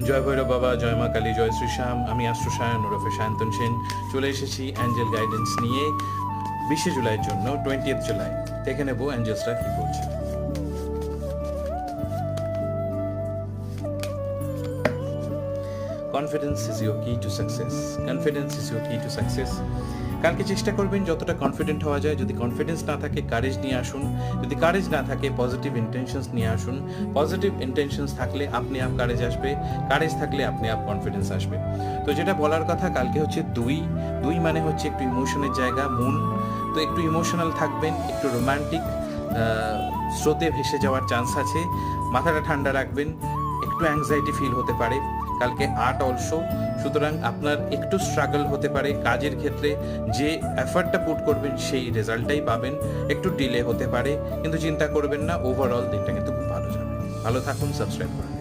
জয় ভৈরব বাবা, জয় মা কালী, জয় শ্রীশ্যাম। আমি অ্যাস্ট্রো সায়ন ওরফে সায়ন্তন সেন চলে এসেছি অ্যাঞ্জেল গাইডেন্স নিয়ে 20 জুলাইয়ের জন্য 20th জুলাই। দেখে নেব অ্যাঞ্জেলসরা কি বলছে। কনফিডেন্স ইজ ইউর কি to success. Confidence is your কি টু সাকসেস। কালকে চেষ্টা করবেন যতটা কনফিডেন্ট হওয়া যায়। যদি কনফিডেন্স না থাকে কারেজ নিয়ে আসুন, যদি কারেজ না থাকে পজিটিভ ইন্টেনশনস নিয়ে আসুন। পজিটিভ ইন্টেনশনস থাকলে আপনি আপ কারেজ আসবে, কারেজ থাকলে আপনি আপ কনফিডেন্স আসবে। তো যেটা বলার কথা, কালকে হচ্ছে দুই মানে হচ্ছে একটু ইমোশনের জায়গা, মুন। তো একটু ইমোশনাল থাকবেন, একটু রোম্যান্টিক স্রোতে ভেসে যাওয়ার চান্স আছে। মাথাটা ঠান্ডা রাখবেন, একটু অ্যাংজাইটি ফিল হতে পারে কালকে 8 অলসো। সুতরাং আপনার একটু স্ট্রাগল হতে পারে কাজের ক্ষেত্রে, যে এফার্টটা পুট করবেন সেই রেজাল্টটাই পাবেন। একটু ডিলে হতে পারে, কিন্তু চিন্তা করবেন না, ওভারঅল দিনটা কিন্তু খুব ভালো যাবে। ভালো থাকুন, সাবস্ক্রাইব করুন।